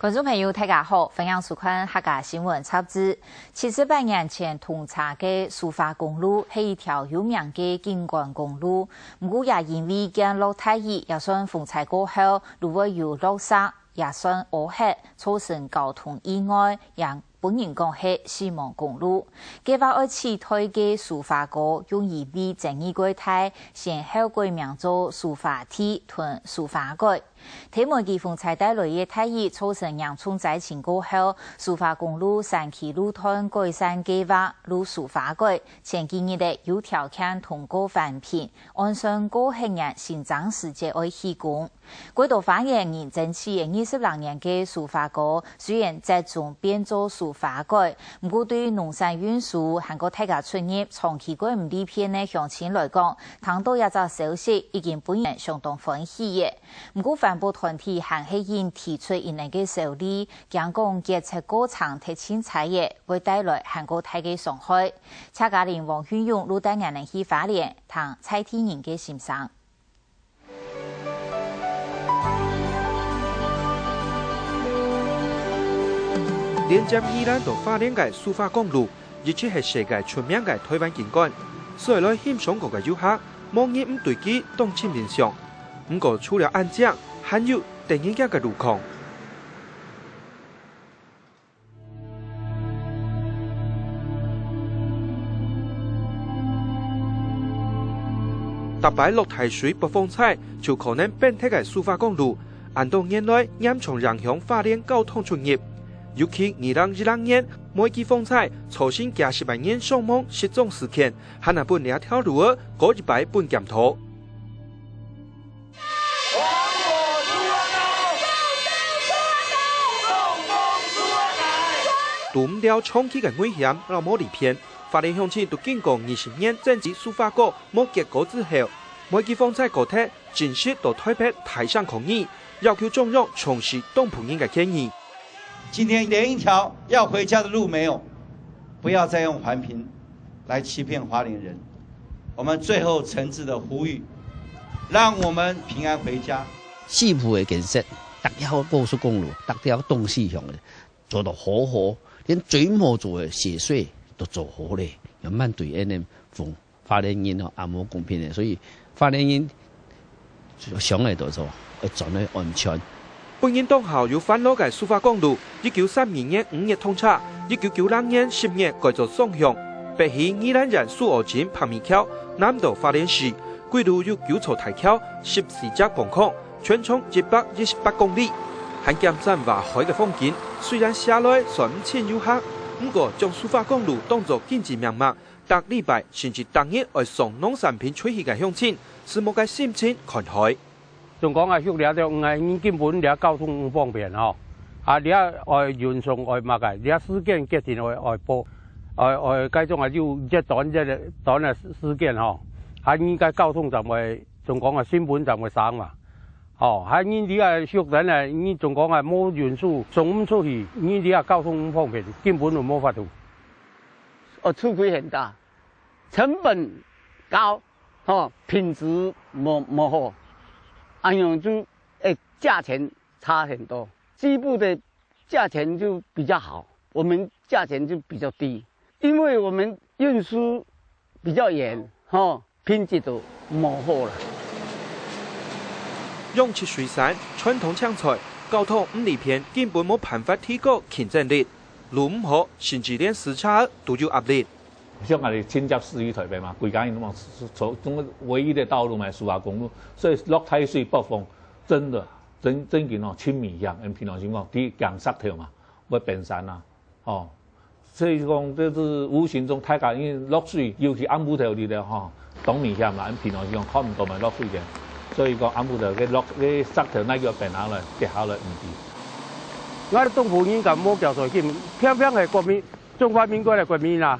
观众朋友，大家好，欢迎收看客家新闻插枝。78年前通查嘅苏花公路係一條有名嘅景觀公路，不過也因為降落太熱，也算風災過後，如果有落沙，也算烏黑，造成交通意外，讓本人講係死亡公路。計劃要起推嘅蘇花哥，用以為爭議過大，先後改名做蘇花梯同蘇花街。睇每季風災帶來嘅太熱，造成洋蔥災情過後，蘇花公路3期路段改善計劃如蘇花街，前幾日的有條件通過翻評，按上過黑日新增時節愛起工。軌道發言人爭取26年嘅蘇花哥，雖然集中變做蘇花街，不過對於農產運輸韓國大家出入長期過唔利偏嘅鄉親來講，聽到一則消息已經本人相當歡喜嘅。不過環保團體還係應提出因應嘅受理，講講檢測過程太輕踩嘅，會帶來韓國大嘅傷害。客家人王運用錄帶人去花蓮，談蔡天人嘅心聲。連接宜蘭到花蓮嘅蘇花公路，而且係世界出名嘅台灣景觀，所以來欣賞過嘅遊客，望見唔對機動親面上。不過除了安靜，還有第二樣嘅路況。特別落大水不風災，就可能變態嘅蘇花公路，按到年內嚴重影響花蓮交通出入。尤其2022年每季風災，造成幾十萬人傷亡失蹤事件，還係本兩條路兒過一百本檢討。躲唔掉長期嘅危險，老冇離偏。花蓮鄉親都經過20年整治蘇花哥冇結果之後，每季風災個體正式到台北台上抗議，要求中央重視東埔人嘅建議。今天連一條要回家的路沒有，不要再用環評來欺騙花蓮人。我們最後誠摯的呼籲，讓我們平安回家。四埔的建設，逐條高速公路，逐條東西向的做到好好，連最末做的涉水都做好咧，又唔對人逢花蓮人哦，也冇公平嘅，所以花蓮人上嚟度做，要做得安全。本年當校有翻攞嘅蘇花公路，1932年5月通車，1992年10月改做雙向，北起宜蘭人蘇澳鎮旁邊橋，南到花蓮市，軌道有9座大橋，14隻磅礦，全長128公里。還檢查外海嘅風景，雖然下來算唔千遊客，不過將蘇花公路當作經濟命脈，隔禮拜甚至當日愛送農產品出去嘅鄉親，是冇嘅心情看開。仲講啊，鄉里就你根本你交通唔方便吼，你愛運送愛乜嘅，你事件決定愛報，愛繼續要一短嘅事件吼，應該交通站會仲講啊新聞站會省嘛，你鄉人啊，你仲講啊冇運輸送唔出去，你交通唔方便，根本就冇法度。出費很大，成本高，品質冇好。安陽就價錢差很多，西部的價錢就比較好，我們價錢就比較低，因為我們運輸比較遠，品質都冇好了。用起水產傳統搶菜，交通唔利偏，根本冇辦法提高競爭力，路唔好，甚至連時差都有壓力。像我哋親接市於台北嘛，規家人都嘛從唯一的道路嘛，蘇花公路，所以落太水暴風，真嘅哦，清明樣，平常情況啲降濕條嘛，會變山啦，所以講這是無形中大家因為落水，尤其安埔條啲咧當面險嘛，平常情況看唔到咪落水嘅，所以講安埔條嘅落啲濕條那個變下來跌下來唔知。我哋東埔人咁冇交代見，偏偏係國民中華民國嘅國民啊！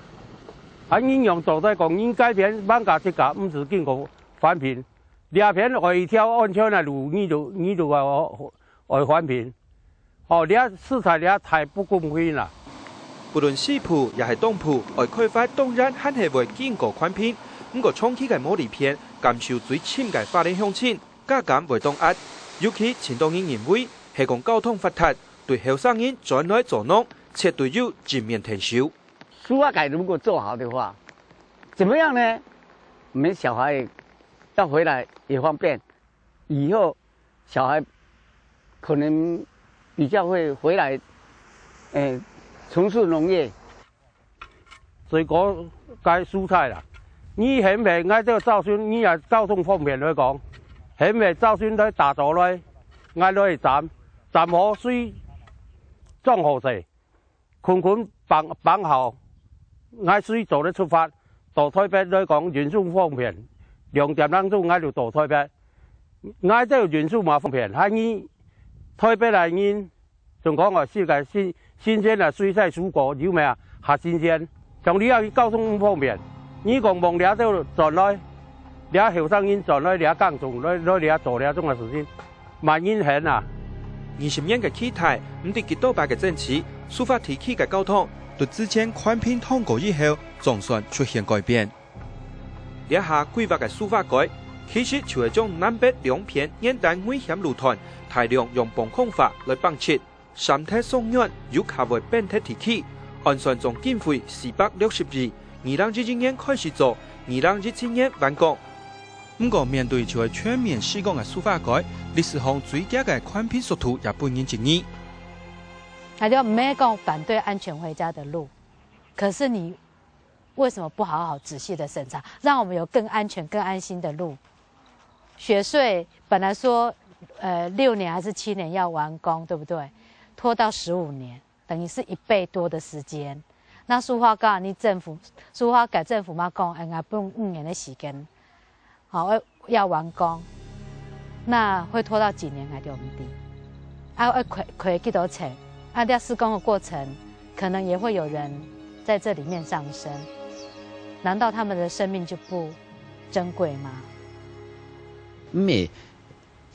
應用做在講應改變萬家之家，唔是經過環評。兩邊愛一條安全嘅路，你就愛環評。你市場你太不公平啦。無論西埔也係東埔，愛開發當然還係會經過環評。不過長期嘅冇離偏，感受最深嘅花蓮鄉親，加減會當壓。尤其前當人認為係講交通發達，对后生人转来做农，切对有正面提升。书法改如果做好的话，怎么样呢？我们小孩要回来也方便，以后小孩可能比较会回来，从事农业。水果该蔬菜啦，你显未挨这个噪声，你也交通方便来讲，显未噪声在大道内，挨落去站好水装好势，捆绑好，挨水做咧出发。到台北来讲运输方便，2点钟就挨就到台北，挨这个运输嘛方便，喺你台北来因，仲讲话世界新鲜啊水菜蔬果有咩啊，下新鲜。像你要交通方便，你讲望了就转来，了后生人转来了耕种，来了做了种嘅事情，蛮阴险啊！20年嘅期待，唔得幾多擺嘅政策，抒發提起嘅交通，對之前寬頻通過以後，總算出現改變。呢下規劃嘅抒發改，其實就係將南北兩片現代危險路段，大量用防空法來綁設，三體送院要卡為變體提起。按算總經費460億，2022年開始做，2017年完工。不過面對就係全面施工嘅抒發改，歷史上最佳嘅寬頻速度也半年之二。那就沒講反對安全回家的路，可是你為什麼不好好仔細的審查，讓我們有更安全、更安心的路？雪隧本來說6年還是7年要完工，對不對？拖到15年。等於是1倍多的時間，那蘇花改你政府嘛講，應不用5年的時間，好要完工，那會拖到幾年還就唔定，虧幾多錢？在施工的過程，可能也會有人在這裡面喪生，難道他們的生命就不珍貴嗎？咩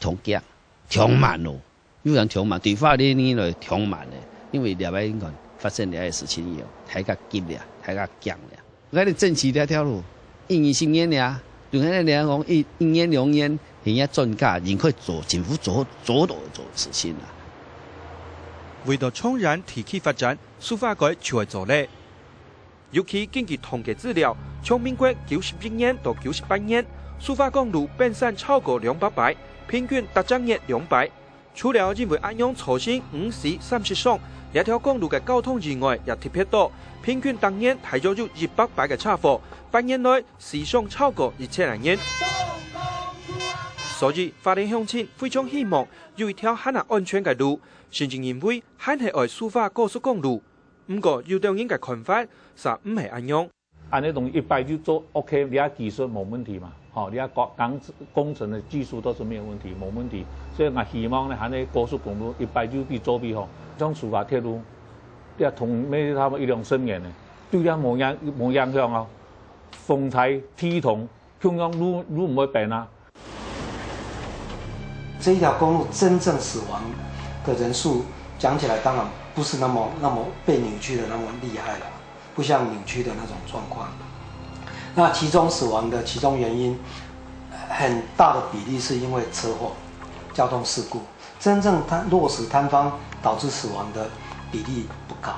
調價調慢咯，有人調慢，對法律呢來調慢咧。因為兩邊講發生了事情以後，大家急了，大家僵了。我哋政治呢條路，1、2、10年了，對我哋嚟講1年2年，人家專家仍可以做政府做事情啦。為咗重燃地區發展，抒發改就係做咧。尤其根據統計資料，從民國91年到98年，抒發公路變散超過200擺，平均達漲約200。除了因為安陽操行5時30上，呢條公路嘅交通意外也特別多，平均當年睇咗有100擺嘅車禍，8年內死傷超過1000人。所以花蓮鄉親非常希望有一條很安全嘅路，甚至認為很係愛抒發高速公路。不過有啲人嘅看法實唔係咁樣。按那種100就做 OK， 你要技術冇問題嘛，好，你要工程的技術都是沒有問題，冇問題。所以我希望呢，喺那高速公路100就比做比好，像蘇花鐵路，要同咩他們一兩10年呢，都要冇影響啊，風台、鐵筒，咁樣路唔會變啊。這一條公路真正死亡的人數講起來，當然不是那麼被扭曲的那麼厲害了。不像扭曲的那種狀況，那其中死亡的其中原因，很大的比例是因為車禍、交通事故，真正落實坍方導致死亡的比例不高。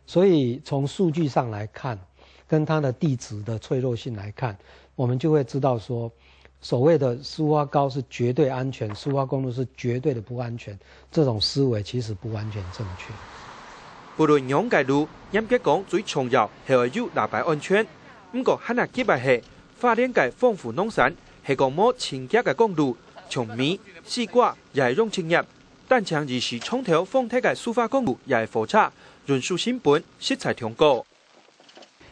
所以從數據上來看，跟它的地質的脆弱性來看，我們就會知道說，所謂的蘇花高是絕對安全，蘇花公路是絕對的不安全，這種思維其實不完全正確。無論樣嘅路，嚴格講最重要係要有哪擺安全。不過很難結合係花蓮嘅豐富農產，係講冇清潔嘅公路，從米、西瓜也係用青葉，但長而是衝條豐體嘅蘇花公路也係火車，運輸成本實在挺高。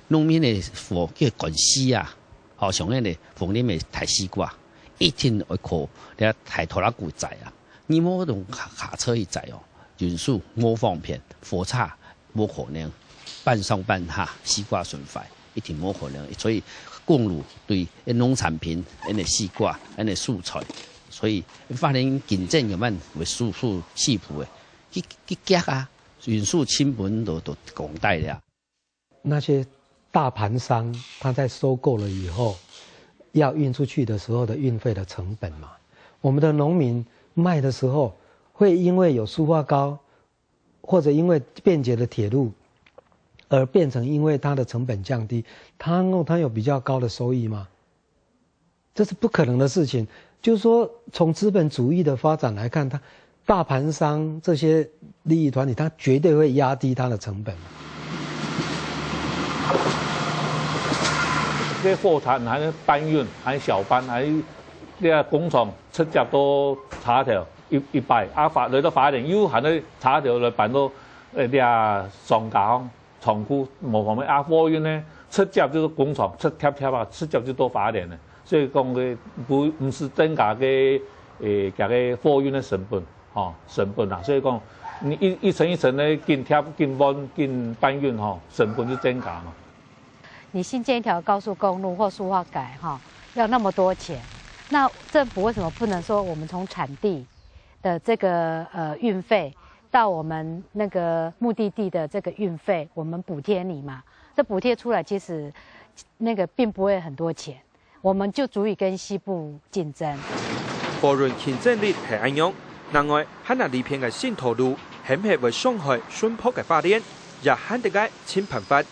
農民嘅貨叫趕西啊，好像呢逢年咪抬西瓜，一天會靠你抬拖拉機載啊，你冇用卡車去載哦。運輸冇方便，火車冇可能，半上半下西瓜損壞，一定冇可能。所以公路對農產品、西瓜、蔬菜，所以花蓮競爭咁樣會輸出西部嘅，佢價啊，運輸成本都降低了。那些大盤商，他在收購了以後，要運出去的時候的運費的成本嘛，我們的農民賣的時候会因为有苏花高，或者因为便捷的铁路，而变成因为它的成本降低，它有比较高的收益吗？这是不可能的事情。就是说，从资本主义的发展来看，它大盘商这些利益团体，它绝对会压低它的成本。这货产还是搬运，还是小班，还是呢個工廠出入都查條一百，嚟到法庭要行到查條嚟辦到上架廠庫，無妨咩貨運呢出入就是工廠出貼啊，出入就到法庭咧，所以講嘅唔是增加嘅個貨運嘅成本，成本啊，所以講你一層一層咧建貼、建運、建搬運成本就增加嘛。你新建一条高速公路或苏花改要那么多钱，那政府为什么不能说我们从产地的这个运费到我们那个目的地的这个运费，我们补贴你嘛？这补贴出来其实那个并不会很多钱，我们就足以跟西部竞争。无论竞争力系安样，另外汉那里片嘅新道路，係唔係為傷害順坡嘅發展，也肯定嘅新辦法。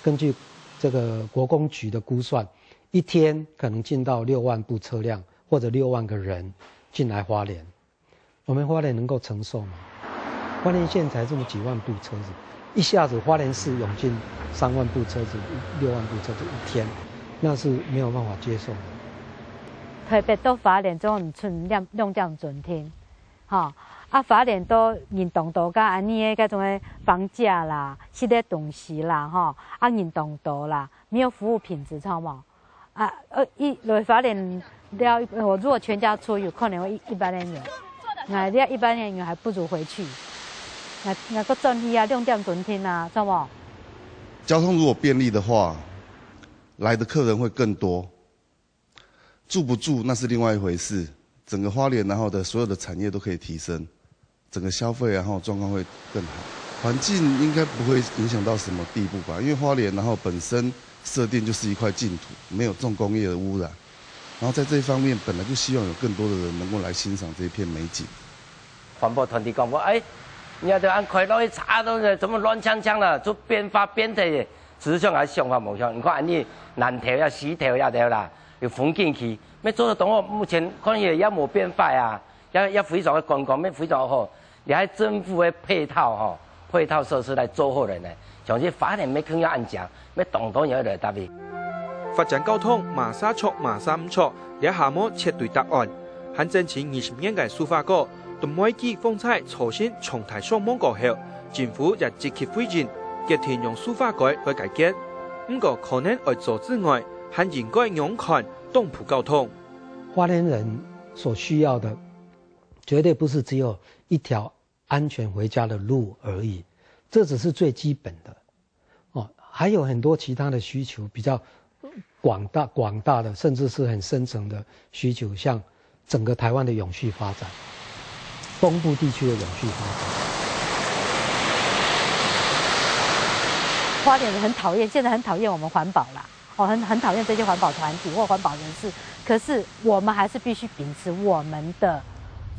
根據这个国工局的估算，一天可能进到6万部车辆或者6万个人进来花莲，我们花莲能够承受吗？花莲县才这么几万部车子，一下子花莲市涌进3万部车子、6万部车子一天，那是没有办法接受的。特别到花莲总唔剩量降准听，花莲都严重到甲安尼个种个房价啦、吃的东西啦，严重到啦，没有服务品质，知道吗？来花莲了，我如果全家出游，可能会100年元，那这100年元还不如回去。那个转去啊，量降准听啊，知道吗？交通如果便利的话，来的客人会更多。住不住那是另外一回事。整个花莲然后的所有的产业都可以提升。整个消费然后状况会更好，环境应该不会影响到什么地步吧？因为花莲然后本身设定就是一块净土，没有重工业的污染，然后在这一方面本来就希望有更多的人能够来欣赏这一片美景。环保团体讲说，你要按快乐去查到怎么乱枪枪了，就变化变态，只是想还想法梦想。你看你南条呀、西条呀条啦，有风景区，要做得动哦，目前可能也冇变化啊，也非常的观光，要非常好。你喺政府的配套配套设施来做好人呢，像是花莲要更要安讲，要动动要来答你。發展交通馬沙錯馬沙唔錯，你下冇絕對答案。喺政前20年嘅蘇花哥，同每季風采重新重提上網過後，政府也積極推進，決定用蘇花改去改建。不過可能在做之外，還應該勇看東埔交通。花蓮人所需要的，絕對不是只有一條安全回家的路而已，這只是最基本的還有很多其他的需求，比較廣大的，甚至是很深層的需求，像整個台灣的永續發展，東部地區的永續發展。花蓮人很討厭，現在很討厭我們環保啦，很討厭這些環保團體或環保人士，可是我們還是必須秉持我們的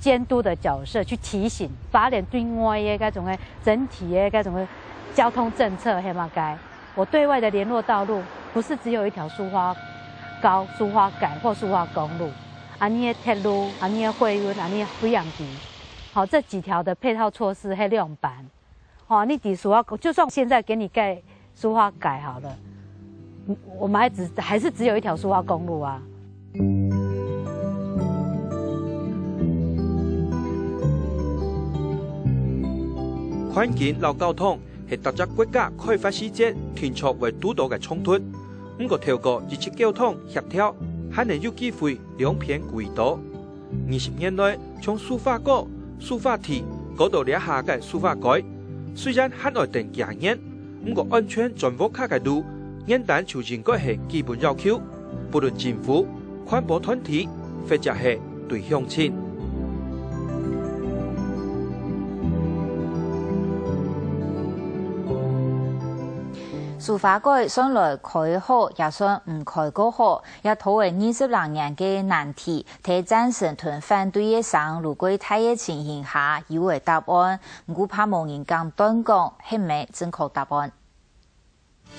監督的角色去提醒花蓮對外的嗰種嘅整體的嗰種嘅交通政策係嘛該。我對外的聯絡道路不是只有一條蘇花高、蘇花改或蘇花公路，你的鐵路、你的貨運、你的飛洋機，好，這幾條的配套措施係量版。你抵蘇花，就算現在給你蓋蘇花改好了，我們還是只有一條蘇花公路啊。環境老交通係特隻國家開發時節天朝為主導嘅衝突，不過透過日式交通協調，還能有機會兩片軌道。20年來，從蘇花高、蘇花堤嗰度兩下嘅蘇花改，雖然還要等幾年，不過安全全部卡嘅路，簡單就應該係基本要求，不論政府、環保團體或者係對鄉親。司法改算来开好，也算唔开个好，也作为20年嘅难题。睇赞成同反对嘅上，如果太嘅情形下，以为答案，唔过怕冇人敢断讲，系咪正确答案？